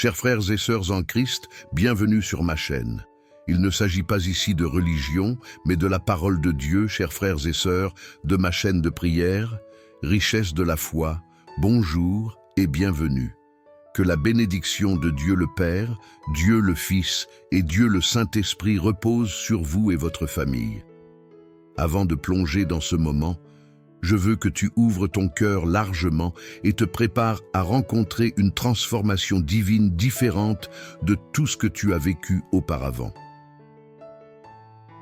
Chers frères et sœurs en Christ, bienvenue sur ma chaîne. Il ne s'agit pas ici de religion, mais de la parole de Dieu, chers frères et sœurs, de ma chaîne de prière, richesse de la foi, bonjour et bienvenue. Que la bénédiction de Dieu le Père, Dieu le Fils et Dieu le Saint-Esprit repose sur vous et votre famille. Avant de plonger dans ce moment, je veux que tu ouvres ton cœur largement et te prépares à rencontrer une transformation divine différente de tout ce que tu as vécu auparavant.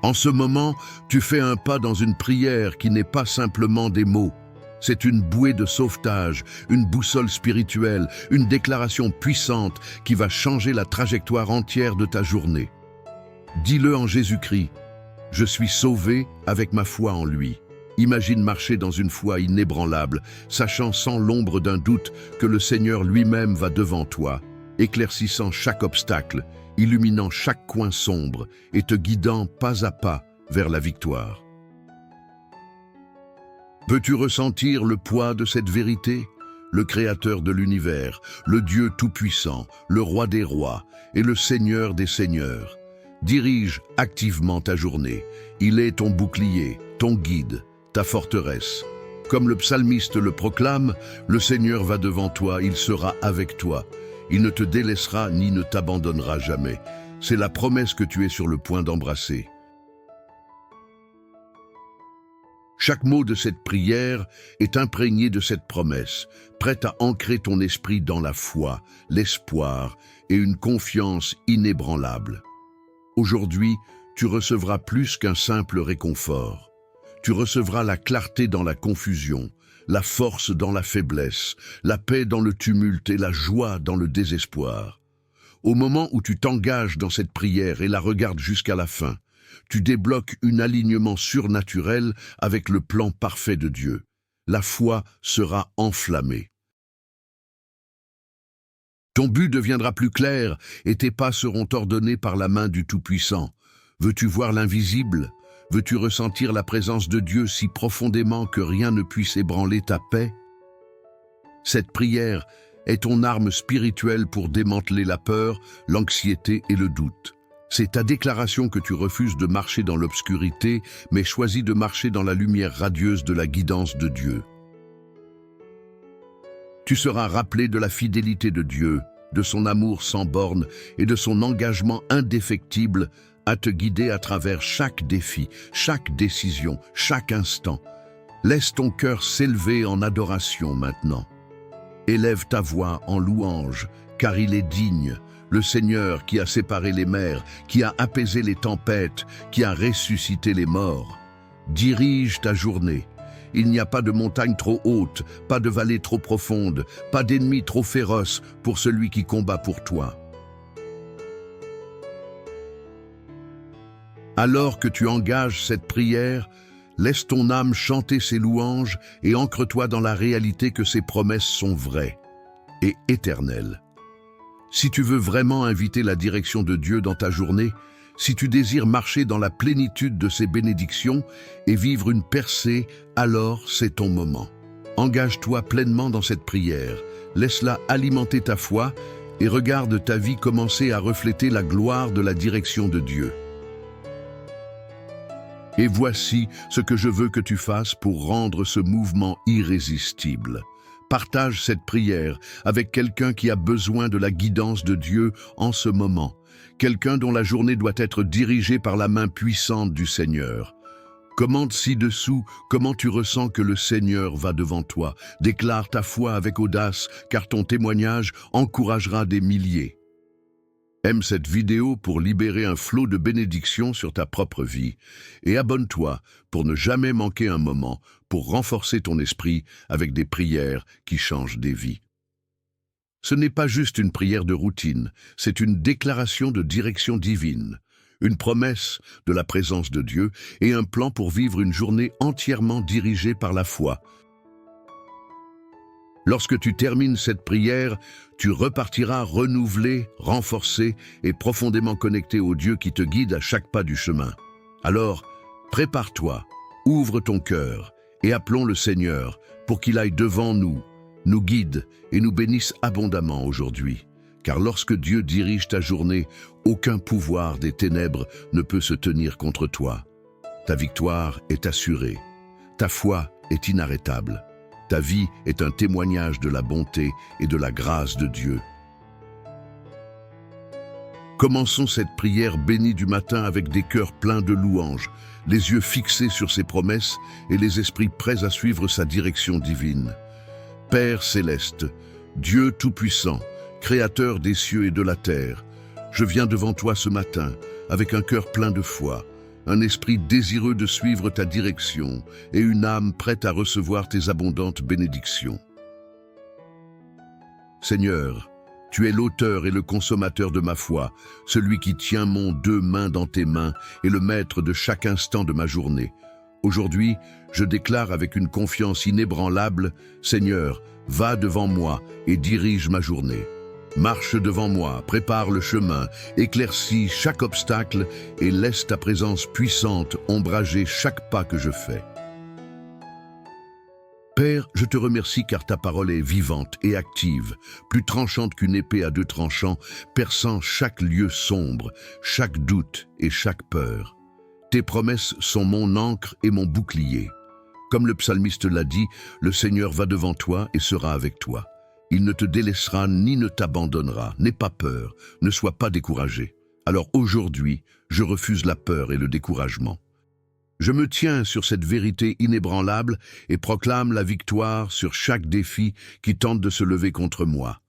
En ce moment, tu fais un pas dans une prière qui n'est pas simplement des mots. C'est une bouée de sauvetage, une boussole spirituelle, une déclaration puissante qui va changer la trajectoire entière de ta journée. Dis-le en Jésus-Christ, « Je suis sauvé avec ma foi en lui ». Imagine marcher dans une foi inébranlable, sachant sans l'ombre d'un doute que le Seigneur lui-même va devant toi, éclaircissant chaque obstacle, illuminant chaque coin sombre et te guidant pas à pas vers la victoire. Peux-tu ressentir le poids de cette vérité? Le Créateur de l'univers, le Dieu tout-puissant, le Roi des rois et le Seigneur des seigneurs, dirige activement ta journée. Il est ton bouclier, ton guide, ta forteresse. Comme le psalmiste le proclame, le Seigneur va devant toi, il sera avec toi. Il ne te délaissera ni ne t'abandonnera jamais. C'est la promesse que tu es sur le point d'embrasser. Chaque mot de cette prière est imprégné de cette promesse, prête à ancrer ton esprit dans la foi, l'espoir et une confiance inébranlable. Aujourd'hui, tu recevras plus qu'un simple réconfort. Tu recevras la clarté dans la confusion, la force dans la faiblesse, la paix dans le tumulte et la joie dans le désespoir. Au moment où tu t'engages dans cette prière et la regardes jusqu'à la fin, tu débloques un alignement surnaturel avec le plan parfait de Dieu. La foi sera enflammée. Ton but deviendra plus clair et tes pas seront ordonnés par la main du Tout-Puissant. Veux-tu voir l'invisible ? Veux-tu ressentir la présence de Dieu si profondément que rien ne puisse ébranler ta paix? Cette prière est ton arme spirituelle pour démanteler la peur, l'anxiété et le doute. C'est ta déclaration que tu refuses de marcher dans l'obscurité, mais choisis de marcher dans la lumière radieuse de la guidance de Dieu. Tu seras rappelé de la fidélité de Dieu, de son amour sans bornes et de son engagement indéfectible à te guider à travers chaque défi, chaque décision, chaque instant. Laisse ton cœur s'élever en adoration maintenant. Élève ta voix en louange, car il est digne, le Seigneur qui a séparé les mers, qui a apaisé les tempêtes, qui a ressuscité les morts. Dirige ta journée. Il n'y a pas de montagne trop haute, pas de vallée trop profonde, pas d'ennemi trop féroce pour celui qui combat pour toi. Alors que tu engages cette prière, laisse ton âme chanter ses louanges et ancre-toi dans la réalité que ses promesses sont vraies et éternelles. Si tu veux vraiment inviter la direction de Dieu dans ta journée, si tu désires marcher dans la plénitude de ses bénédictions et vivre une percée, alors c'est ton moment. Engage-toi pleinement dans cette prière, laisse-la alimenter ta foi et regarde ta vie commencer à refléter la gloire de la direction de Dieu. Et voici ce que je veux que tu fasses pour rendre ce mouvement irrésistible. Partage cette prière avec quelqu'un qui a besoin de la guidance de Dieu en ce moment, quelqu'un dont la journée doit être dirigée par la main puissante du Seigneur. Commente ci-dessous comment tu ressens que le Seigneur va devant toi. Déclare ta foi avec audace, car ton témoignage encouragera des milliers. Aime cette vidéo pour libérer un flot de bénédictions sur ta propre vie et abonne-toi pour ne jamais manquer un moment pour renforcer ton esprit avec des prières qui changent des vies. Ce n'est pas juste une prière de routine, c'est une déclaration de direction divine, une promesse de la présence de Dieu et un plan pour vivre une journée entièrement dirigée par la foi. Lorsque tu termines cette prière, tu repartiras renouvelé, renforcé et profondément connecté au Dieu qui te guide à chaque pas du chemin. Alors, prépare-toi, ouvre ton cœur et appelons le Seigneur pour qu'il aille devant nous, nous guide et nous bénisse abondamment aujourd'hui. car lorsque Dieu dirige ta journée, aucun pouvoir des ténèbres ne peut se tenir contre toi. Ta victoire est assurée. Ta foi est inarrêtable. Ta vie est un témoignage de la bonté et de la grâce de Dieu. Commençons cette prière bénie du matin avec des cœurs pleins de louanges, les yeux fixés sur ses promesses et les esprits prêts à suivre sa direction divine. Père céleste, Dieu tout-puissant, Créateur des cieux et de la terre, je viens devant toi ce matin avec un cœur plein de foi, un esprit désireux de suivre ta direction et une âme prête à recevoir tes abondantes bénédictions. Seigneur, tu es l'auteur et le consommateur de ma foi, celui qui tient mon deux mains dans tes mains et le maître de chaque instant de ma journée. Aujourd'hui, je déclare avec une confiance inébranlable, Seigneur, va devant moi et dirige ma journée. Marche devant moi, prépare le chemin, éclaircis chaque obstacle et laisse ta présence puissante ombrager chaque pas que je fais. Père, je te remercie car ta parole est vivante et active, plus tranchante qu'une épée à deux tranchants, perçant chaque lieu sombre, chaque doute et chaque peur. Tes promesses sont mon ancre et mon bouclier. Comme le psalmiste l'a dit, le Seigneur va devant toi et sera avec toi. Il ne te délaissera ni ne t'abandonnera. N'aie pas peur, ne sois pas découragé. Alors aujourd'hui, je refuse la peur et le découragement. Je me tiens sur cette vérité inébranlable et proclame la victoire sur chaque défi qui tente de se lever contre moi.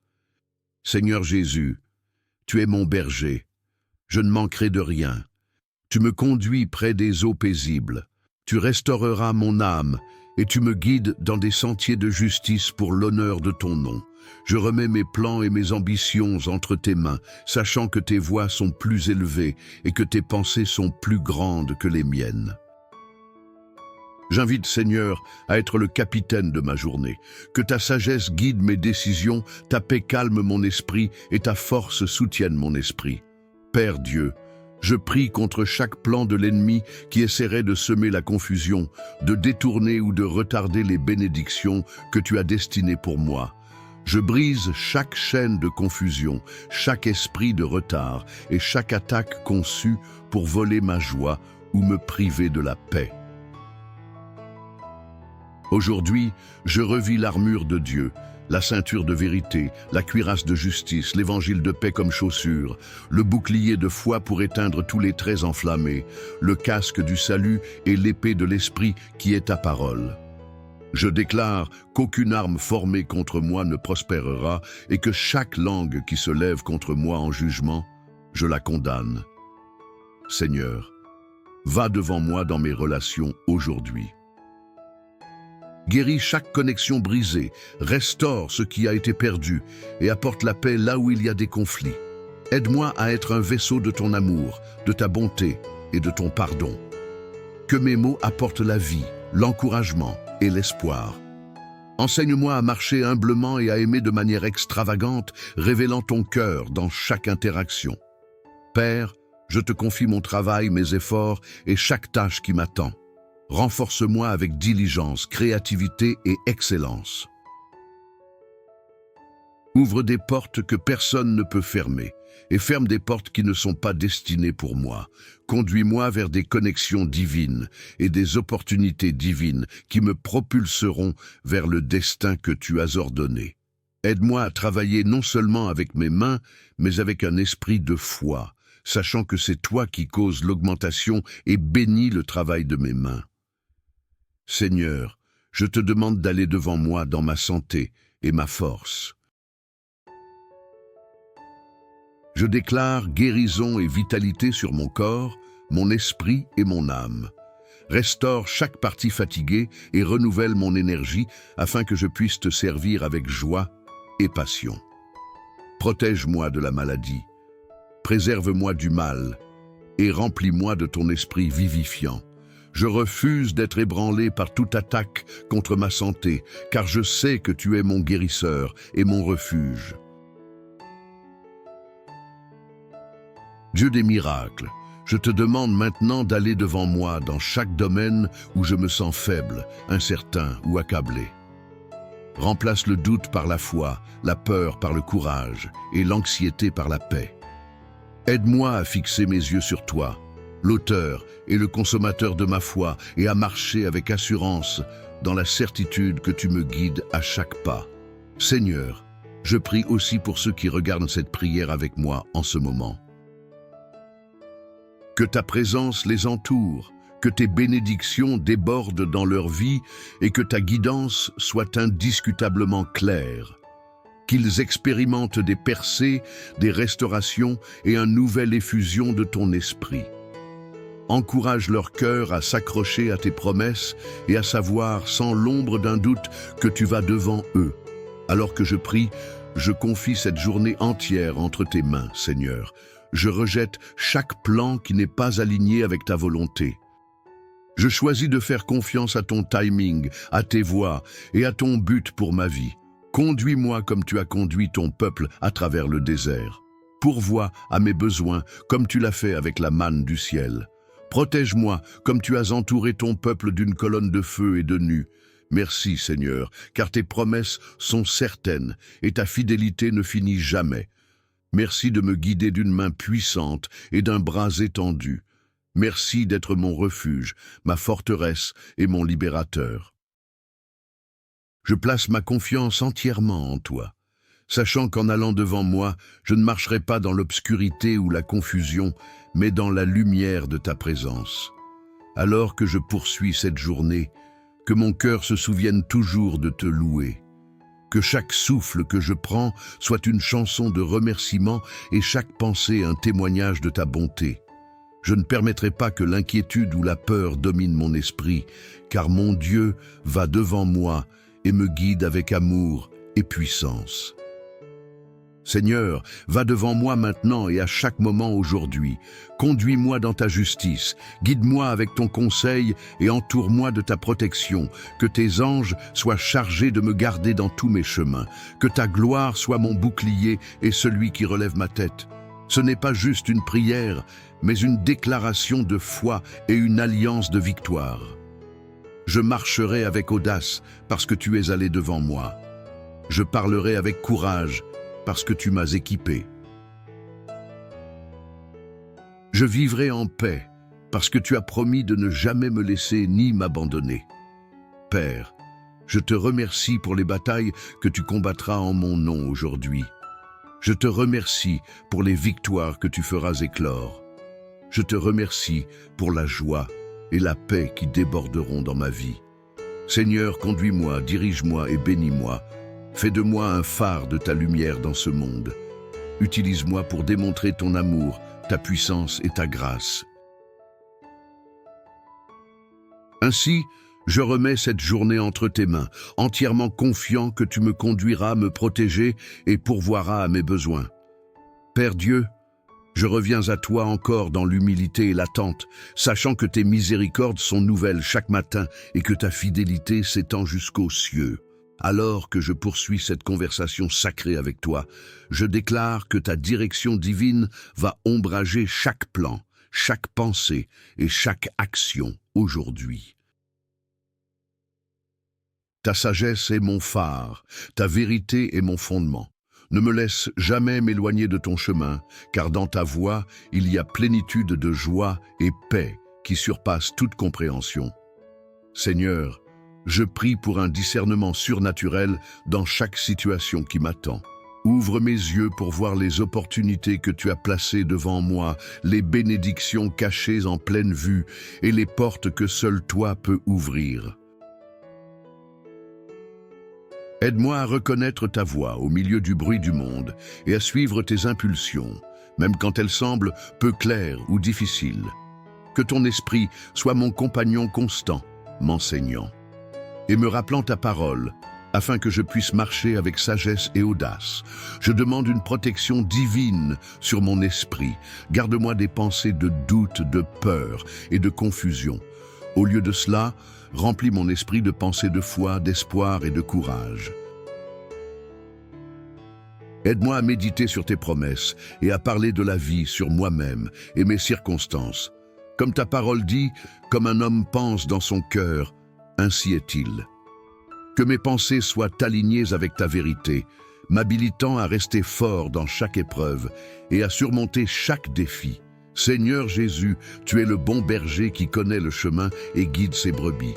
Seigneur Jésus, tu es mon berger. Je ne manquerai de rien. Tu me conduis près des eaux paisibles. Tu restaureras mon âme et tu me guides dans des sentiers de justice pour l'honneur de ton nom. Je remets mes plans et mes ambitions entre tes mains, sachant que tes voies sont plus élevées et que tes pensées sont plus grandes que les miennes. J'invite, Seigneur, à être le capitaine de ma journée. Que ta sagesse guide mes décisions, ta paix calme mon esprit et ta force soutienne mon esprit. Père Dieu, je prie contre chaque plan de l'ennemi qui essaierait de semer la confusion, de détourner ou de retarder les bénédictions que tu as destinées pour moi. Je brise chaque chaîne de confusion, chaque esprit de retard et chaque attaque conçue pour voler ma joie ou me priver de la paix. Aujourd'hui, je revis l'armure de Dieu, la ceinture de vérité, la cuirasse de justice, l'évangile de paix comme chaussure, le bouclier de foi pour éteindre tous les traits enflammés, le casque du salut et l'épée de l'esprit qui est ta parole. Je déclare qu'aucune arme formée contre moi ne prospérera et que chaque langue qui se lève contre moi en jugement, je la condamne. Seigneur, va devant moi dans mes relations aujourd'hui. Guéris chaque connexion brisée, restaure ce qui a été perdu et apporte la paix là où il y a des conflits. Aide-moi à être un vaisseau de ton amour, de ta bonté et de ton pardon. Que mes mots apportent la vie, l'encouragement et l'espoir. Enseigne-moi à marcher humblement et à aimer de manière extravagante, révélant ton cœur dans chaque interaction. Père, je te confie mon travail, mes efforts et chaque tâche qui m'attend. Renforce-moi avec diligence, créativité et excellence. Ouvre des portes que personne ne peut fermer et ferme des portes qui ne sont pas destinées pour moi. Conduis-moi vers des connexions divines et des opportunités divines qui me propulseront vers le destin que tu as ordonné. Aide-moi à travailler non seulement avec mes mains, mais avec un esprit de foi, sachant que c'est toi qui causes l'augmentation et bénis le travail de mes mains. Seigneur, je te demande d'aller devant moi dans ma santé et ma force. Je déclare guérison et vitalité sur mon corps, mon esprit et mon âme. Restaure chaque partie fatiguée et renouvelle mon énergie afin que je puisse te servir avec joie et passion. Protège-moi de la maladie, préserve-moi du mal et remplis-moi de ton esprit vivifiant. Je refuse d'être ébranlé par toute attaque contre ma santé, car je sais que tu es mon guérisseur et mon refuge. Dieu des miracles, je te demande maintenant d'aller devant moi dans chaque domaine où je me sens faible, incertain ou accablé. Remplace le doute par la foi, la peur par le courage et l'anxiété par la paix. Aide-moi à fixer mes yeux sur toi, l'auteur et le consommateur de ma foi, et à marcher avec assurance dans la certitude que tu me guides à chaque pas. Seigneur, je prie aussi pour ceux qui regardent cette prière avec moi en ce moment. Que ta présence les entoure, que tes bénédictions débordent dans leur vie et que ta guidance soit indiscutablement claire. Qu'ils expérimentent des percées, des restaurations et une nouvelle effusion de ton esprit. Encourage leur cœur à s'accrocher à tes promesses et à savoir sans l'ombre d'un doute que tu vas devant eux. Alors que je prie, je confie cette journée entière entre tes mains, Seigneur. Je rejette chaque plan qui n'est pas aligné avec ta volonté. Je choisis de faire confiance à ton timing, à tes voies et à ton but pour ma vie. Conduis-moi comme tu as conduit ton peuple à travers le désert. Pourvois à mes besoins comme tu l'as fait avec la manne du ciel. Protège-moi comme tu as entouré ton peuple d'une colonne de feu et de nu. Merci Seigneur, car tes promesses sont certaines et ta fidélité ne finit jamais. Merci de me guider d'une main puissante et d'un bras étendu. Merci d'être mon refuge, ma forteresse et mon libérateur. Je place ma confiance entièrement en toi, sachant qu'en allant devant moi, je ne marcherai pas dans l'obscurité ou la confusion, mais dans la lumière de ta présence. Alors que je poursuis cette journée, que mon cœur se souvienne toujours de te louer. Que chaque souffle que je prends soit une chanson de remerciement et chaque pensée un témoignage de ta bonté. Je ne permettrai pas que l'inquiétude ou la peur domine mon esprit, car mon Dieu va devant moi et me guide avec amour et puissance. Seigneur, va devant moi maintenant et à chaque moment aujourd'hui. Conduis-moi dans ta justice, guide-moi avec ton conseil et entoure-moi de ta protection. Que tes anges soient chargés de me garder dans tous mes chemins. Que ta gloire soit mon bouclier et celui qui relève ma tête. Ce n'est pas juste une prière, mais une déclaration de foi et une alliance de victoire. Je marcherai avec audace parce que tu es allé devant moi. Je parlerai avec courage parce que tu m'as équipé. Je vivrai en paix parce que tu as promis de ne jamais me laisser ni m'abandonner. Père, je te remercie pour les batailles que tu combattras en mon nom aujourd'hui. Je te remercie pour les victoires que tu feras éclore. Je te remercie pour la joie et la paix qui déborderont dans ma vie. Seigneur, conduis-moi, dirige-moi et bénis-moi. Fais de moi un phare de ta lumière dans ce monde. Utilise-moi pour démontrer ton amour, ta puissance et ta grâce. Ainsi, je remets cette journée entre tes mains, entièrement confiant que tu me conduiras, me protéger et pourvoiras à mes besoins. Père Dieu, je reviens à toi encore dans l'humilité et l'attente, sachant que tes miséricordes sont nouvelles chaque matin et que ta fidélité s'étend jusqu'aux cieux. Alors que je poursuis cette conversation sacrée avec toi, je déclare que ta direction divine va ombrager chaque plan, chaque pensée et chaque action aujourd'hui. Ta sagesse est mon phare, ta vérité est mon fondement. Ne me laisse jamais m'éloigner de ton chemin, car dans ta voie, il y a plénitude de joie et paix qui surpasse toute compréhension. Seigneur, je prie pour un discernement surnaturel dans chaque situation qui m'attend. Ouvre mes yeux pour voir les opportunités que tu as placées devant moi, les bénédictions cachées en pleine vue et les portes que seul toi peux ouvrir. Aide-moi à reconnaître ta voix au milieu du bruit du monde et à suivre tes impulsions, même quand elles semblent peu claires ou difficiles. Que ton esprit soit mon compagnon constant, m'enseignant, et me rappelant ta parole, afin que je puisse marcher avec sagesse et audace. Je demande une protection divine sur mon esprit. Garde-moi des pensées de doute, de peur et de confusion. Au lieu de cela, remplis mon esprit de pensées de foi, d'espoir et de courage. Aide-moi à méditer sur tes promesses et à parler de la vie sur moi-même et mes circonstances. Comme ta parole dit, comme un homme pense dans son cœur, ainsi est-il. Que mes pensées soient alignées avec ta vérité, m'habilitant à rester fort dans chaque épreuve et à surmonter chaque défi. Seigneur Jésus, tu es le bon berger qui connaît le chemin et guide ses brebis.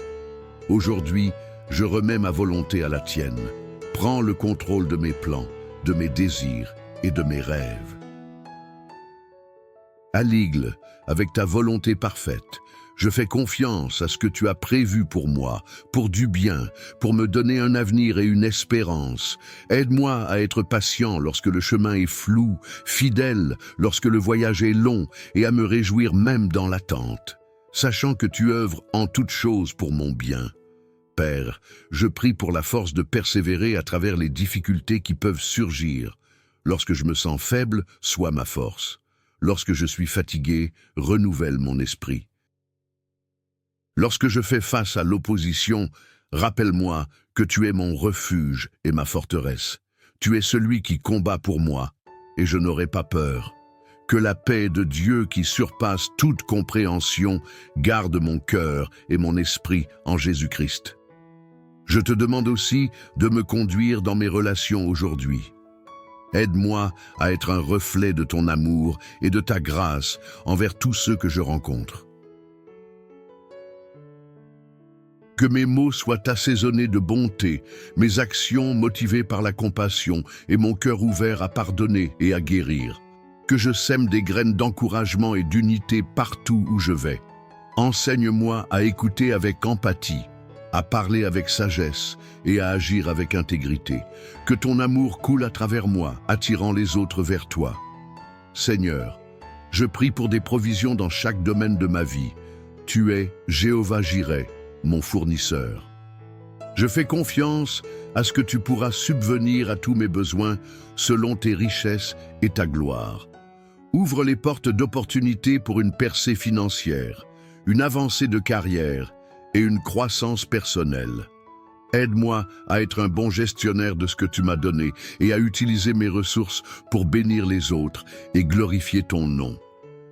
Aujourd'hui, je remets ma volonté à la tienne. Prends le contrôle de mes plans, de mes désirs et de mes rêves. Aligne avec ta volonté parfaite. Je fais confiance à ce que tu as prévu pour moi, pour du bien, pour me donner un avenir et une espérance. Aide-moi à être patient lorsque le chemin est flou, fidèle lorsque le voyage est long et à me réjouir même dans l'attente, sachant que tu œuvres en toutes choses pour mon bien. Père, je prie pour la force de persévérer à travers les difficultés qui peuvent surgir. Lorsque je me sens faible, sois ma force. Lorsque je suis fatigué, renouvelle mon esprit. Lorsque je fais face à l'opposition, rappelle-moi que tu es mon refuge et ma forteresse. Tu es celui qui combat pour moi, et je n'aurai pas peur. Que la paix de Dieu qui surpasse toute compréhension garde mon cœur et mon esprit en Jésus-Christ. Je te demande aussi de me conduire dans mes relations aujourd'hui. Aide-moi à être un reflet de ton amour et de ta grâce envers tous ceux que je rencontre. Que mes mots soient assaisonnés de bonté, mes actions motivées par la compassion et mon cœur ouvert à pardonner et à guérir. Que je sème des graines d'encouragement et d'unité partout où je vais. Enseigne-moi à écouter avec empathie, à parler avec sagesse et à agir avec intégrité. Que ton amour coule à travers moi, attirant les autres vers toi. Seigneur, je prie pour des provisions dans chaque domaine de ma vie. Tu es Jéhovah Jireh, mon fournisseur. Je fais confiance à ce que tu pourras subvenir à tous mes besoins selon tes richesses et ta gloire. Ouvre les portes d'opportunités pour une percée financière, une avancée de carrière et une croissance personnelle. Aide-moi à être un bon gestionnaire de ce que tu m'as donné et à utiliser mes ressources pour bénir les autres et glorifier ton nom.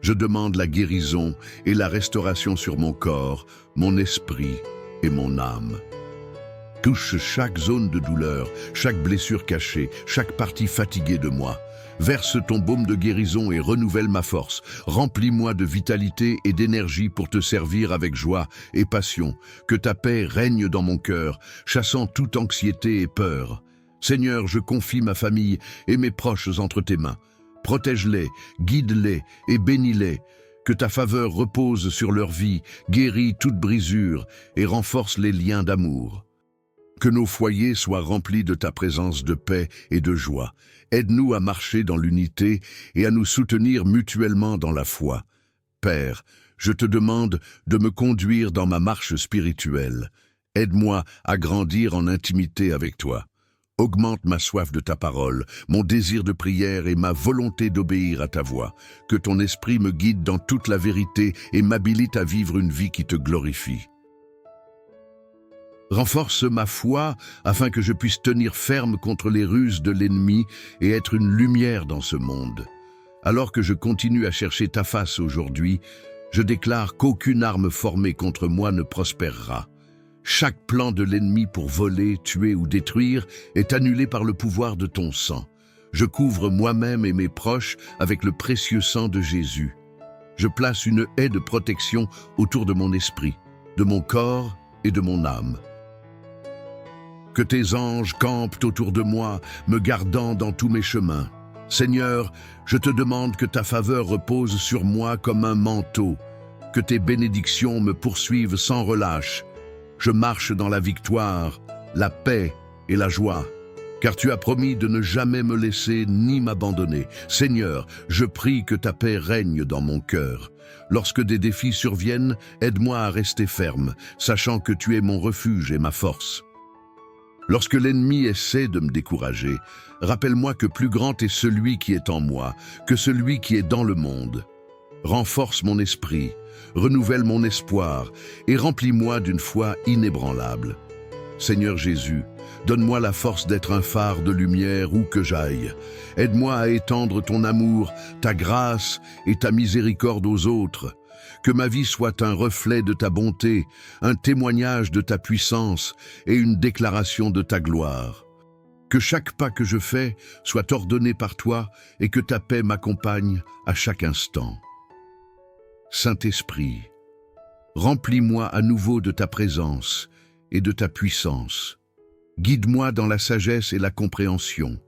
Je demande la guérison et la restauration sur mon corps, mon esprit et mon âme. Touche chaque zone de douleur, chaque blessure cachée, chaque partie fatiguée de moi. Verse ton baume de guérison et renouvelle ma force. Remplis-moi de vitalité et d'énergie pour te servir avec joie et passion. Que ta paix règne dans mon cœur, chassant toute anxiété et peur. Seigneur, je confie ma famille et mes proches entre tes mains. Protège-les, guide-les et bénis-les. Que ta faveur repose sur leur vie, guéris toute brisure et renforce les liens d'amour. Que nos foyers soient remplis de ta présence de paix et de joie. Aide-nous à marcher dans l'unité et à nous soutenir mutuellement dans la foi. Père, je te demande de me conduire dans ma marche spirituelle. Aide-moi à grandir en intimité avec toi. Augmente ma soif de ta parole, mon désir de prière et ma volonté d'obéir à ta voix. Que ton esprit me guide dans toute la vérité et m'habilite à vivre une vie qui te glorifie. Renforce ma foi afin que je puisse tenir ferme contre les ruses de l'ennemi et être une lumière dans ce monde. Alors que je continue à chercher ta face aujourd'hui, je déclare qu'aucune arme formée contre moi ne prospérera. Chaque plan de l'ennemi pour voler, tuer ou détruire est annulé par le pouvoir de ton sang. Je couvre moi-même et mes proches avec le précieux sang de Jésus. Je place une haie de protection autour de mon esprit, de mon corps et de mon âme. Que tes anges campent autour de moi, me gardant dans tous mes chemins. Seigneur, je te demande que ta faveur repose sur moi comme un manteau, que tes bénédictions me poursuivent sans relâche. Je marche dans la victoire, la paix et la joie, car tu as promis de ne jamais me laisser ni m'abandonner. Seigneur, je prie que ta paix règne dans mon cœur. Lorsque des défis surviennent, aide-moi à rester ferme, sachant que tu es mon refuge et ma force. Lorsque l'ennemi essaie de me décourager, rappelle-moi que plus grand est celui qui est en moi que celui qui est dans le monde. Renforce mon esprit, renouvelle mon espoir et remplis-moi d'une foi inébranlable. Seigneur Jésus, donne-moi la force d'être un phare de lumière où que j'aille. Aide-moi à étendre ton amour, ta grâce et ta miséricorde aux autres. Que ma vie soit un reflet de ta bonté, un témoignage de ta puissance et une déclaration de ta gloire. Que chaque pas que je fais soit ordonné par toi et que ta paix m'accompagne à chaque instant. Saint-Esprit, remplis-moi à nouveau de ta présence et de ta puissance. Guide-moi dans la sagesse et la compréhension.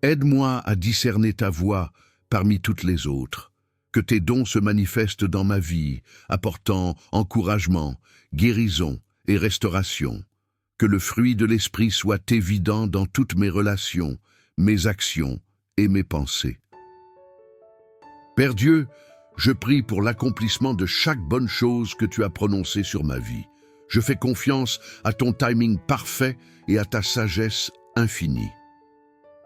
Aide-moi à discerner ta voix parmi toutes les autres. Que tes dons se manifestent dans ma vie, apportant encouragement, guérison et restauration. Que le fruit de l'Esprit soit évident dans toutes mes relations, mes actions et mes pensées. Père Dieu, je prie pour l'accomplissement de chaque bonne chose que tu as prononcée sur ma vie. Je fais confiance à ton timing parfait et à ta sagesse infinie.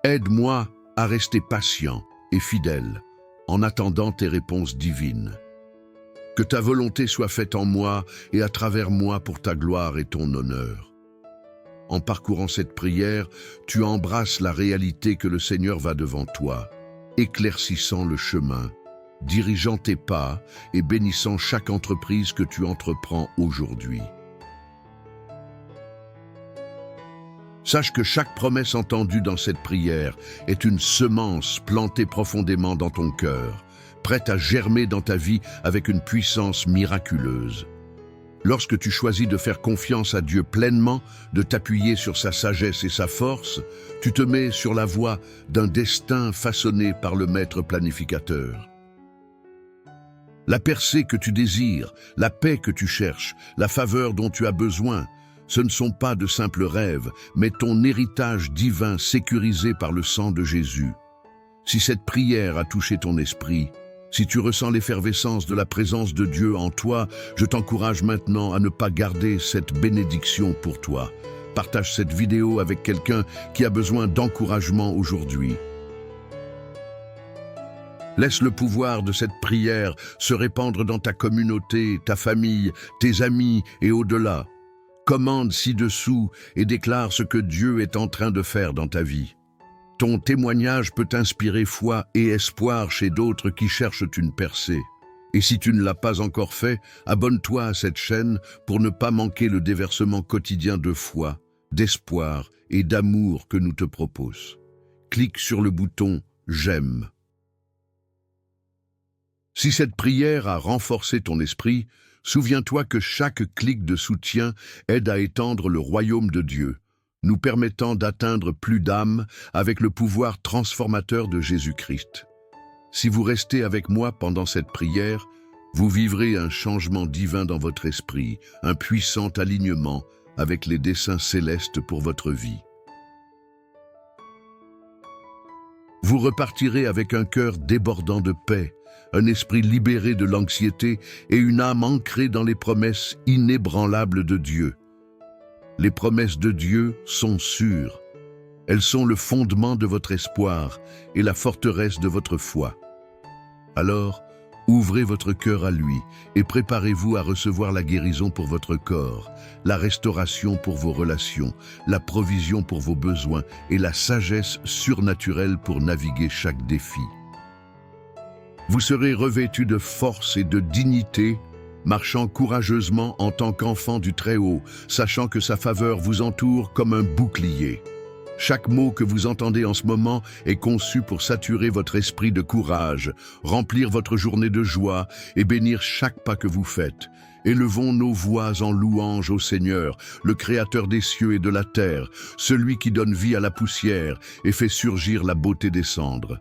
Aide-moi à rester patient et fidèle en attendant tes réponses divines. Que ta volonté soit faite en moi et à travers moi pour ta gloire et ton honneur. En parcourant cette prière, tu embrasses la réalité que le Seigneur va devant toi, éclaircissant le chemin, dirigeant tes pas et bénissant chaque entreprise que tu entreprends aujourd'hui. Sache que chaque promesse entendue dans cette prière est une semence plantée profondément dans ton cœur, prête à germer dans ta vie avec une puissance miraculeuse. Lorsque tu choisis de faire confiance à Dieu pleinement, de t'appuyer sur sa sagesse et sa force, tu te mets sur la voie d'un destin façonné par le Maître planificateur. La percée que tu désires, la paix que tu cherches, la faveur dont tu as besoin, ce ne sont pas de simples rêves, mais ton héritage divin sécurisé par le sang de Jésus. Si cette prière a touché ton esprit, si tu ressens l'effervescence de la présence de Dieu en toi, je t'encourage maintenant à ne pas garder cette bénédiction pour toi. Partage cette vidéo avec quelqu'un qui a besoin d'encouragement aujourd'hui. Laisse le pouvoir de cette prière se répandre dans ta communauté, ta famille, tes amis et au-delà. Commande ci-dessous et déclare ce que Dieu est en train de faire dans ta vie. Ton témoignage peut inspirer foi et espoir chez d'autres qui cherchent une percée. Et si tu ne l'as pas encore fait, abonne-toi à cette chaîne pour ne pas manquer le déversement quotidien de foi, d'espoir et d'amour que nous te proposons. Clique sur le bouton « J'aime ». Si cette prière a renforcé ton esprit, souviens-toi que chaque clic de soutien aide à étendre le royaume de Dieu, nous permettant d'atteindre plus d'âmes avec le pouvoir transformateur de Jésus-Christ. Si vous restez avec moi pendant cette prière, vous vivrez un changement divin dans votre esprit, un puissant alignement avec les desseins célestes pour votre vie. Vous repartirez avec un cœur débordant de paix, un esprit libéré de l'anxiété et une âme ancrée dans les promesses inébranlables de Dieu. Les promesses de Dieu sont sûres. Elles sont le fondement de votre espoir et la forteresse de votre foi. Alors, ouvrez votre cœur à lui et préparez-vous à recevoir la guérison pour votre corps, la restauration pour vos relations, la provision pour vos besoins et la sagesse surnaturelle pour naviguer chaque défi. Vous serez revêtus de force et de dignité, marchant courageusement en tant qu'enfant du Très-Haut, sachant que sa faveur vous entoure comme un bouclier. Chaque mot que vous entendez en ce moment est conçu pour saturer votre esprit de courage, remplir votre journée de joie et bénir chaque pas que vous faites. Élevons nos voix en louange au Seigneur, le Créateur des cieux et de la terre, celui qui donne vie à la poussière et fait surgir la beauté des cendres.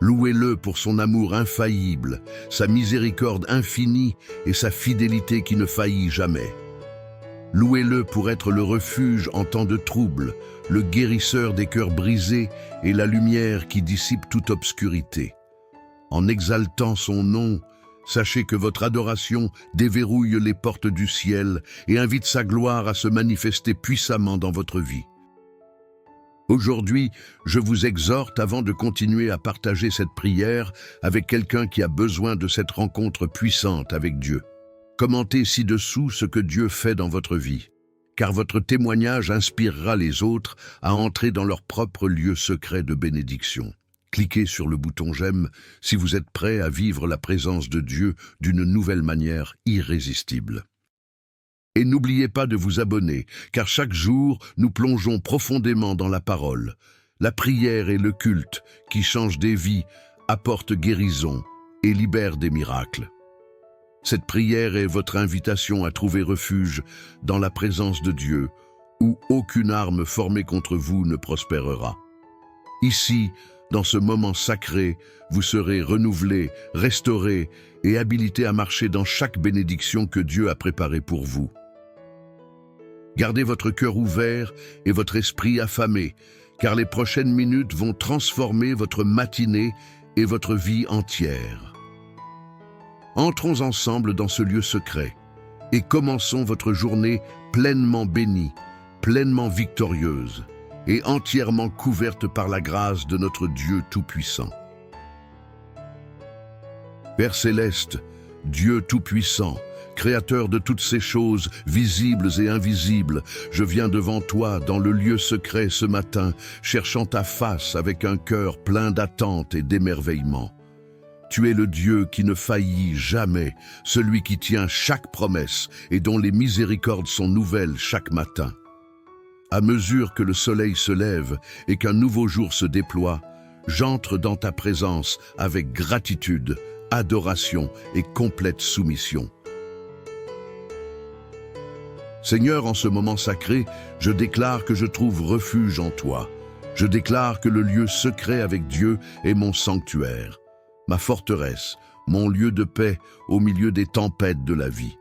Louez-le pour son amour infaillible, sa miséricorde infinie et sa fidélité qui ne faillit jamais. Louez-le pour être le refuge en temps de trouble, le guérisseur des cœurs brisés et la lumière qui dissipe toute obscurité. En exaltant son nom, sachez que votre adoration déverrouille les portes du ciel et invite sa gloire à se manifester puissamment dans votre vie. Aujourd'hui, je vous exhorte, avant de continuer à partager cette prière avec quelqu'un qui a besoin de cette rencontre puissante avec Dieu. Commentez ci-dessous ce que Dieu fait dans votre vie, car votre témoignage inspirera les autres à entrer dans leur propre lieu secret de bénédiction. Cliquez sur le bouton j'aime si vous êtes prêt à vivre la présence de Dieu d'une nouvelle manière irrésistible. Et n'oubliez pas de vous abonner, car chaque jour, nous plongeons profondément dans la parole. La prière et le culte, qui changent des vies, apportent guérison et libèrent des miracles. Cette prière est votre invitation à trouver refuge dans la présence de Dieu, où aucune arme formée contre vous ne prospérera. Ici, dans ce moment sacré, vous serez renouvelé, restauré et habilité à marcher dans chaque bénédiction que Dieu a préparée pour vous. Gardez votre cœur ouvert et votre esprit affamé, car les prochaines minutes vont transformer votre matinée et votre vie entière. Entrons ensemble dans ce lieu secret et commençons votre journée pleinement bénie, pleinement victorieuse et entièrement couverte par la grâce de notre Dieu Tout-Puissant. Père céleste, Dieu Tout-Puissant, Créateur de toutes ces choses, visibles et invisibles, je viens devant toi dans le lieu secret ce matin, cherchant ta face avec un cœur plein d'attente et d'émerveillement. Tu es le Dieu qui ne faillit jamais, celui qui tient chaque promesse et dont les miséricordes sont nouvelles chaque matin. À mesure que le soleil se lève et qu'un nouveau jour se déploie, j'entre dans ta présence avec gratitude, adoration et complète soumission. Seigneur, en ce moment sacré, je déclare que je trouve refuge en toi. Je déclare que le lieu secret avec Dieu est mon sanctuaire, ma forteresse, mon lieu de paix au milieu des tempêtes de la vie.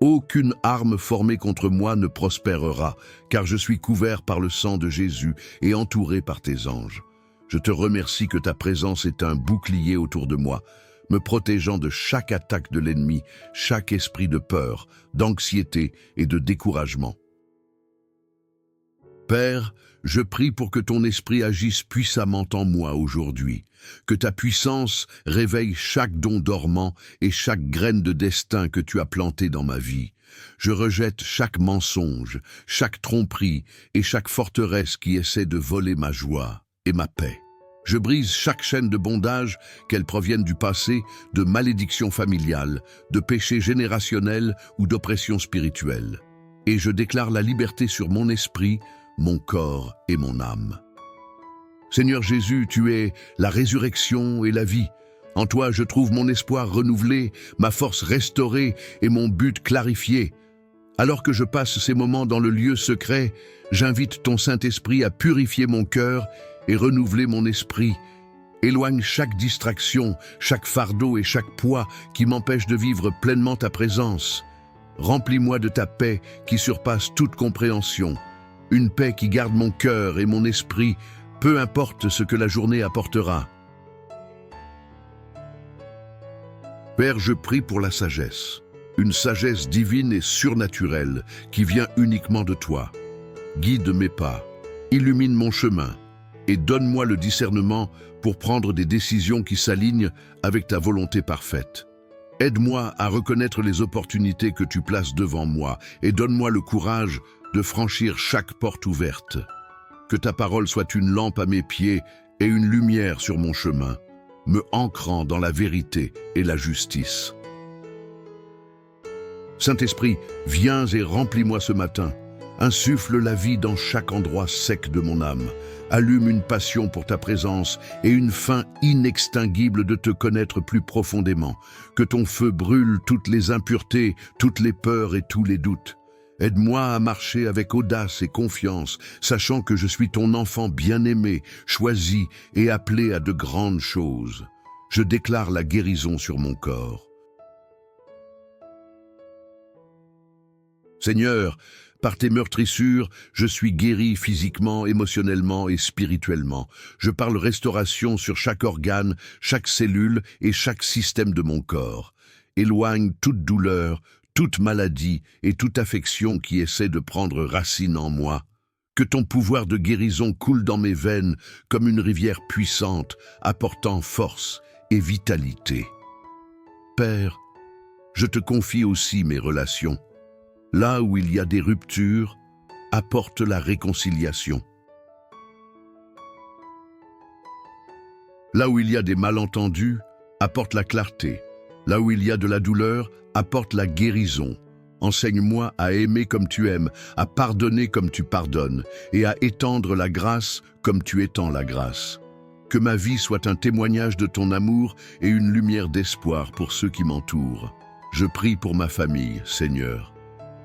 Aucune arme formée contre moi ne prospérera, car je suis couvert par le sang de Jésus et entouré par tes anges. Je te remercie que ta présence est un bouclier autour de moi, me protégeant de chaque attaque de l'ennemi, chaque esprit de peur, d'anxiété et de découragement. Père, je prie pour que ton esprit agisse puissamment en moi aujourd'hui, que ta puissance réveille chaque don dormant et chaque graine de destin que tu as planté dans ma vie. Je rejette chaque mensonge, chaque tromperie et chaque forteresse qui essaie de voler ma joie et ma paix. Je brise chaque chaîne de bondage, qu'elle provienne du passé, de malédiction familiale, de péché générationnel ou d'oppression spirituelle. Et je déclare la liberté sur mon esprit, mon corps et mon âme. Seigneur Jésus, tu es la résurrection et la vie. En toi, je trouve mon espoir renouvelé, ma force restaurée et mon but clarifié. Alors que je passe ces moments dans le lieu secret, j'invite ton Saint-Esprit à purifier mon cœur et renouveler mon esprit. Éloigne chaque distraction, chaque fardeau et chaque poids qui m'empêche de vivre pleinement ta présence. Remplis-moi de ta paix qui surpasse toute compréhension. Une paix qui garde mon cœur et mon esprit, peu importe ce que la journée apportera. Père, je prie pour la sagesse, une sagesse divine et surnaturelle qui vient uniquement de toi. Guide mes pas, illumine mon chemin et donne-moi le discernement pour prendre des décisions qui s'alignent avec ta volonté parfaite. Aide-moi à reconnaître les opportunités que tu places devant moi et donne-moi le courage de franchir chaque porte ouverte. Que ta parole soit une lampe à mes pieds et une lumière sur mon chemin, me ancrant dans la vérité et la justice. Saint-Esprit, viens et remplis-moi ce matin. Insuffle la vie dans chaque endroit sec de mon âme. Allume une passion pour ta présence et une faim inextinguible de te connaître plus profondément. Que ton feu brûle toutes les impuretés, toutes les peurs et tous les doutes. Aide-moi à marcher avec audace et confiance, sachant que je suis ton enfant bien-aimé, choisi et appelé à de grandes choses. Je déclare la guérison sur mon corps. Seigneur, par tes meurtrissures, je suis guéri physiquement, émotionnellement et spirituellement. Je parle restauration sur chaque organe, chaque cellule et chaque système de mon corps. Éloigne toute douleur, toute maladie et toute affection qui essaie de prendre racine en moi. Que ton pouvoir de guérison coule dans mes veines comme une rivière puissante, apportant force et vitalité. Père, je te confie aussi mes relations. Là où il y a des ruptures, apporte la réconciliation. Là où il y a des malentendus, apporte la clarté. Là où il y a de la douleur, apporte la guérison. Enseigne-moi à aimer comme tu aimes, à pardonner comme tu pardonnes, et à étendre la grâce comme tu étends la grâce. Que ma vie soit un témoignage de ton amour et une lumière d'espoir pour ceux qui m'entourent. Je prie pour ma famille, Seigneur.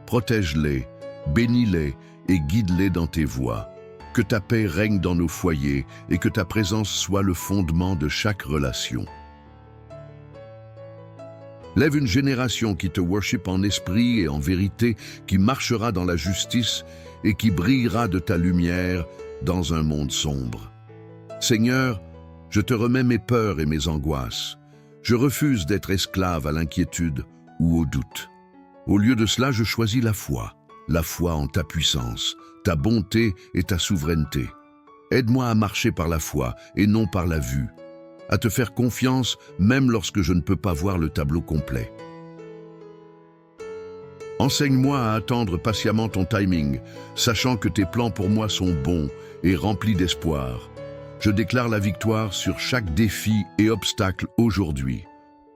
Protège-les, bénis-les et guide-les dans tes voies. Que ta paix règne dans nos foyers et que ta présence soit le fondement de chaque relation. Lève une génération qui te worship en esprit et en vérité, qui marchera dans la justice et qui brillera de ta lumière dans un monde sombre. Seigneur, je te remets mes peurs et mes angoisses. Je refuse d'être esclave à l'inquiétude ou au doute. Au lieu de cela, je choisis la foi en ta puissance, ta bonté et ta souveraineté. Aide-moi à marcher par la foi et non par la vue, à te faire confiance même lorsque je ne peux pas voir le tableau complet. Enseigne-moi à attendre patiemment ton timing, sachant que tes plans pour moi sont bons et remplis d'espoir. Je déclare la victoire sur chaque défi et obstacle aujourd'hui.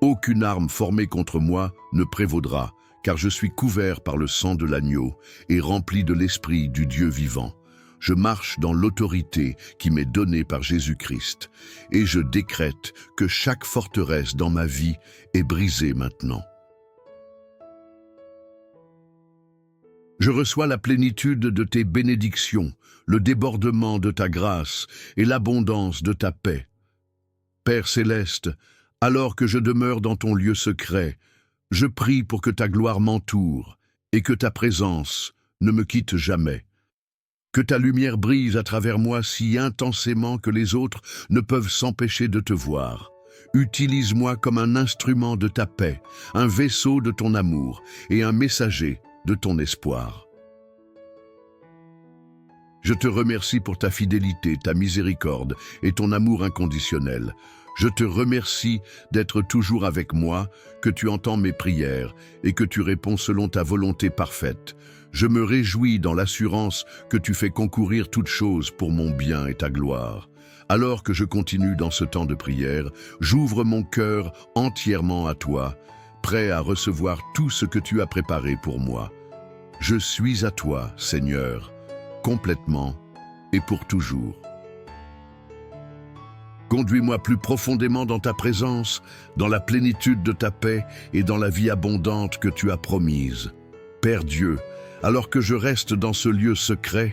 Aucune arme formée contre moi ne prévaudra, car je suis couvert par le sang de l'agneau et rempli de l'esprit du Dieu vivant. Je marche dans l'autorité qui m'est donnée par Jésus-Christ, et je décrète que chaque forteresse dans ma vie est brisée maintenant. Je reçois la plénitude de tes bénédictions, le débordement de ta grâce et l'abondance de ta paix. Père céleste, alors que je demeure dans ton lieu secret, je prie pour que ta gloire m'entoure et que ta présence ne me quitte jamais. Que ta lumière brise à travers moi si intensément que les autres ne peuvent s'empêcher de te voir. Utilise-moi comme un instrument de ta paix, un vaisseau de ton amour et un messager de ton espoir. Je te remercie pour ta fidélité, ta miséricorde et ton amour inconditionnel. Je te remercie d'être toujours avec moi, que tu entends mes prières et que tu réponds selon ta volonté parfaite. Je me réjouis dans l'assurance que tu fais concourir toutes choses pour mon bien et ta gloire. Alors que je continue dans ce temps de prière, j'ouvre mon cœur entièrement à toi, prêt à recevoir tout ce que tu as préparé pour moi. Je suis à toi, Seigneur, complètement et pour toujours. Conduis-moi plus profondément dans ta présence, dans la plénitude de ta paix et dans la vie abondante que tu as promise. Père Dieu, alors que je reste dans ce lieu secret,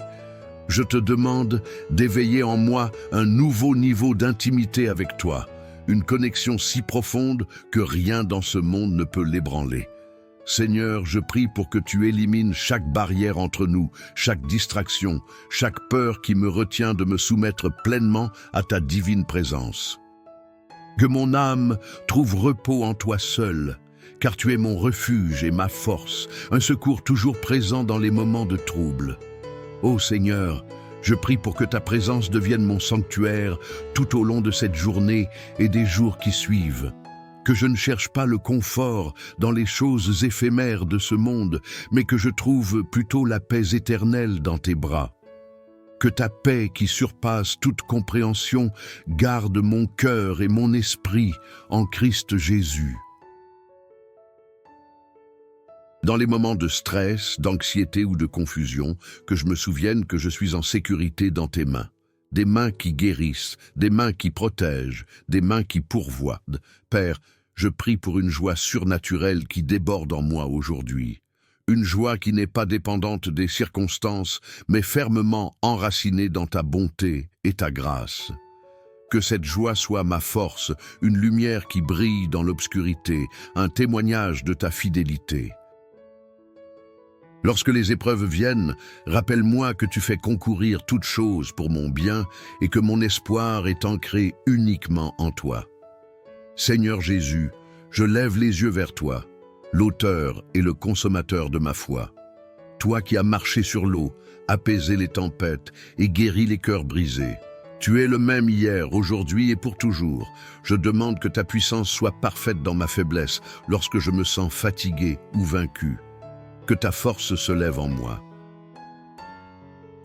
je te demande d'éveiller en moi un nouveau niveau d'intimité avec toi, une connexion si profonde que rien dans ce monde ne peut l'ébranler. Seigneur, je prie pour que tu élimines chaque barrière entre nous, chaque distraction, chaque peur qui me retient de me soumettre pleinement à ta divine présence. Que mon âme trouve repos en toi seul, car tu es mon refuge et ma force, un secours toujours présent dans les moments de trouble. Ô Seigneur, je prie pour que ta présence devienne mon sanctuaire tout au long de cette journée et des jours qui suivent. Que je ne cherche pas le confort dans les choses éphémères de ce monde, mais que je trouve plutôt la paix éternelle dans tes bras. Que ta paix qui surpasse toute compréhension garde mon cœur et mon esprit en Christ Jésus. Dans les moments de stress, d'anxiété ou de confusion, que je me souvienne que je suis en sécurité dans tes mains. Des mains qui guérissent, des mains qui protègent, des mains qui pourvoient. Père, je prie pour une joie surnaturelle qui déborde en moi aujourd'hui. Une joie qui n'est pas dépendante des circonstances, mais fermement enracinée dans ta bonté et ta grâce. Que cette joie soit ma force, une lumière qui brille dans l'obscurité, un témoignage de ta fidélité. Lorsque les épreuves viennent, rappelle-moi que tu fais concourir toutes choses pour mon bien et que mon espoir est ancré uniquement en toi. Seigneur Jésus, je lève les yeux vers toi, l'auteur et le consommateur de ma foi. Toi qui as marché sur l'eau, apaisé les tempêtes et guéri les cœurs brisés. Tu es le même hier, aujourd'hui et pour toujours. Je demande que ta puissance soit parfaite dans ma faiblesse lorsque je me sens fatigué ou vaincu. Que ta force se lève en moi.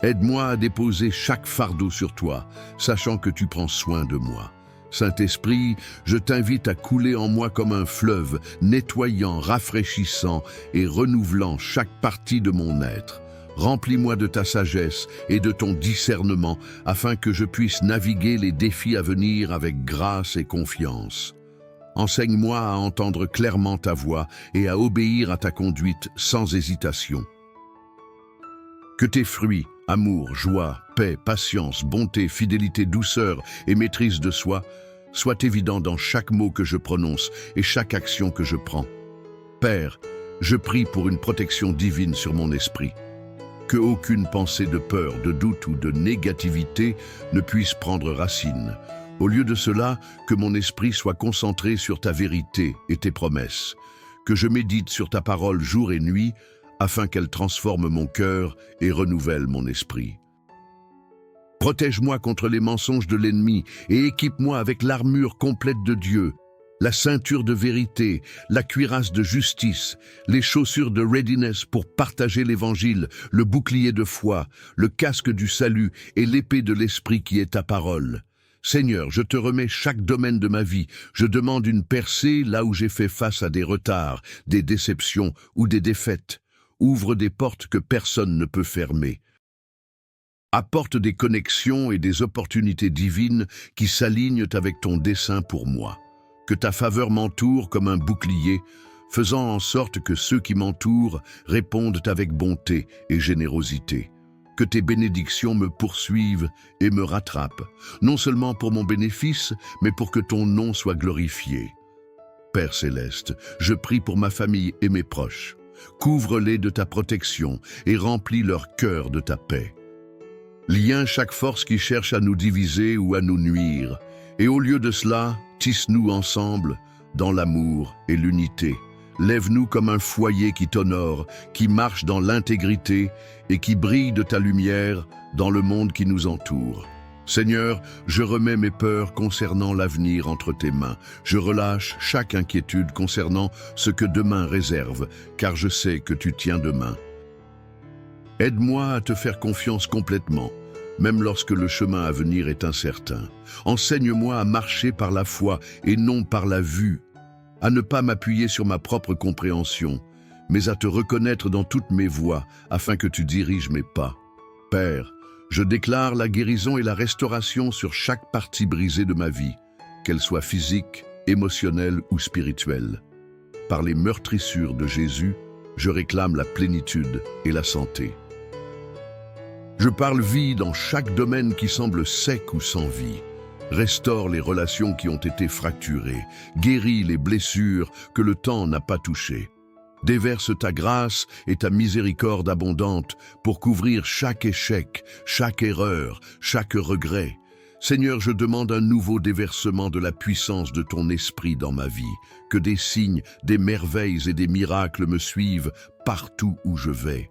Aide-moi à déposer chaque fardeau sur toi, sachant que tu prends soin de moi. Saint-Esprit, je t'invite à couler en moi comme un fleuve, nettoyant, rafraîchissant et renouvelant chaque partie de mon être. Remplis-moi de ta sagesse et de ton discernement afin que je puisse naviguer les défis à venir avec grâce et confiance. Enseigne-moi à entendre clairement ta voix et à obéir à ta conduite sans hésitation. Que tes fruits, amour, joie, paix, patience, bonté, fidélité, douceur et maîtrise de soi soient évidents dans chaque mot que je prononce et chaque action que je prends. Père, je prie pour une protection divine sur mon esprit. Que aucune pensée de peur, de doute ou de négativité ne puisse prendre racine. Au lieu de cela, que mon esprit soit concentré sur ta vérité et tes promesses. Que je médite sur ta parole jour et nuit, afin qu'elle transforme mon cœur et renouvelle mon esprit. Protège-moi contre les mensonges de l'ennemi et équipe-moi avec l'armure complète de Dieu, la ceinture de vérité, la cuirasse de justice, les chaussures de readiness pour partager l'évangile, le bouclier de foi, le casque du salut et l'épée de l'esprit qui est ta parole. Seigneur, je te remets chaque domaine de ma vie. Je demande une percée là où j'ai fait face à des retards, des déceptions ou des défaites. Ouvre des portes que personne ne peut fermer. Apporte des connexions et des opportunités divines qui s'alignent avec ton dessein pour moi. Que ta faveur m'entoure comme un bouclier, faisant en sorte que ceux qui m'entourent répondent avec bonté et générosité. Que tes bénédictions me poursuivent et me rattrapent, non seulement pour mon bénéfice, mais pour que ton nom soit glorifié. Père céleste, je prie pour ma famille et mes proches. Couvre-les de ta protection et remplis leur cœur de ta paix. Liens chaque force qui cherche à nous diviser ou à nous nuire, et au lieu de cela, tisse-nous ensemble dans l'amour et l'unité. Lève-nous comme un foyer qui t'honore, qui marche dans l'intégrité et qui brille de ta lumière dans le monde qui nous entoure. Seigneur, je remets mes peurs concernant l'avenir entre tes mains. Je relâche chaque inquiétude concernant ce que demain réserve, car je sais que tu tiens demain. Aide-moi à te faire confiance complètement, même lorsque le chemin à venir est incertain. Enseigne-moi à marcher par la foi et non par la vue, à ne pas m'appuyer sur ma propre compréhension, mais à te reconnaître dans toutes mes voies, afin que tu diriges mes pas. Père, je déclare la guérison et la restauration sur chaque partie brisée de ma vie, qu'elle soit physique, émotionnelle ou spirituelle. Par les meurtrissures de Jésus, je réclame la plénitude et la santé. Je parle vie dans chaque domaine qui semble sec ou sans vie. Restaure les relations qui ont été fracturées, guéris les blessures que le temps n'a pas touchées. Déverse ta grâce et ta miséricorde abondante pour couvrir chaque échec, chaque erreur, chaque regret. Seigneur, je demande un nouveau déversement de la puissance de ton esprit dans ma vie, que des signes, des merveilles et des miracles me suivent partout où je vais.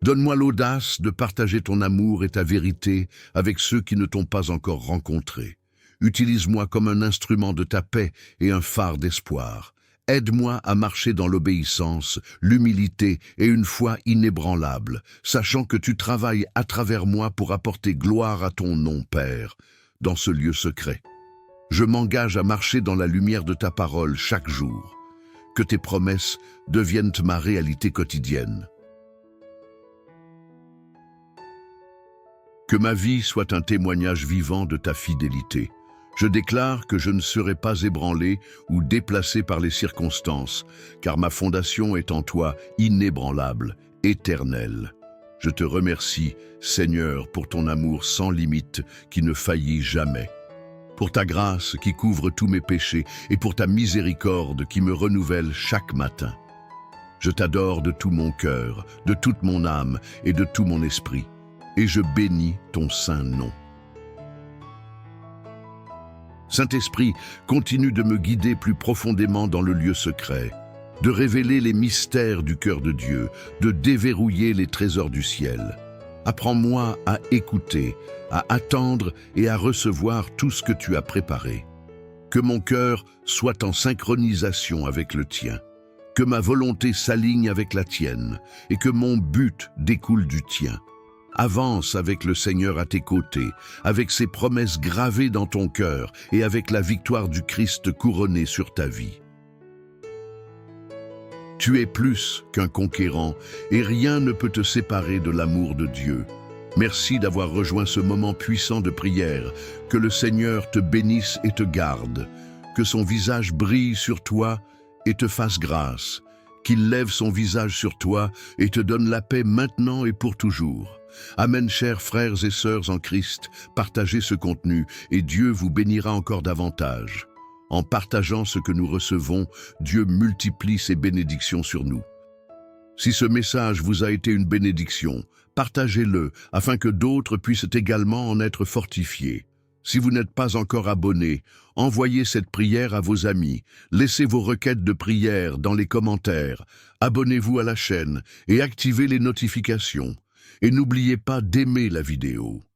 Donne-moi l'audace de partager ton amour et ta vérité avec ceux qui ne t'ont pas encore rencontré. Utilise-moi comme un instrument de ta paix et un phare d'espoir. Aide-moi à marcher dans l'obéissance, l'humilité et une foi inébranlable, sachant que tu travailles à travers moi pour apporter gloire à ton nom, Père, dans ce lieu secret. Je m'engage à marcher dans la lumière de ta parole chaque jour. Que tes promesses deviennent ma réalité quotidienne. Que ma vie soit un témoignage vivant de ta fidélité. Je déclare que je ne serai pas ébranlé ou déplacé par les circonstances, car ma fondation est en toi inébranlable, éternelle. Je te remercie, Seigneur, pour ton amour sans limite qui ne faillit jamais, pour ta grâce qui couvre tous mes péchés et pour ta miséricorde qui me renouvelle chaque matin. Je t'adore de tout mon cœur, de toute mon âme et de tout mon esprit, et je bénis ton saint nom. Saint-Esprit, continue de me guider plus profondément dans le lieu secret, de révéler les mystères du cœur de Dieu, de déverrouiller les trésors du ciel. Apprends-moi à écouter, à attendre et à recevoir tout ce que tu as préparé. Que mon cœur soit en synchronisation avec le tien, que ma volonté s'aligne avec la tienne et que mon but découle du tien. Avance avec le Seigneur à tes côtés, avec ses promesses gravées dans ton cœur et avec la victoire du Christ couronnée sur ta vie. Tu es plus qu'un conquérant et rien ne peut te séparer de l'amour de Dieu. Merci d'avoir rejoint ce moment puissant de prière. Que le Seigneur te bénisse et te garde. Que son visage brille sur toi et te fasse grâce. Qu'il lève son visage sur toi et te donne la paix maintenant et pour toujours. Amen, chers frères et sœurs en Christ. Partagez ce contenu et Dieu vous bénira encore davantage. En partageant ce que nous recevons, Dieu multiplie ses bénédictions sur nous. Si ce message vous a été une bénédiction, partagez-le afin que d'autres puissent également en être fortifiés. Si vous n'êtes pas encore abonné, envoyez cette prière à vos amis, laissez vos requêtes de prière dans les commentaires, abonnez-vous à la chaîne et activez les notifications. Et n'oubliez pas d'aimer la vidéo.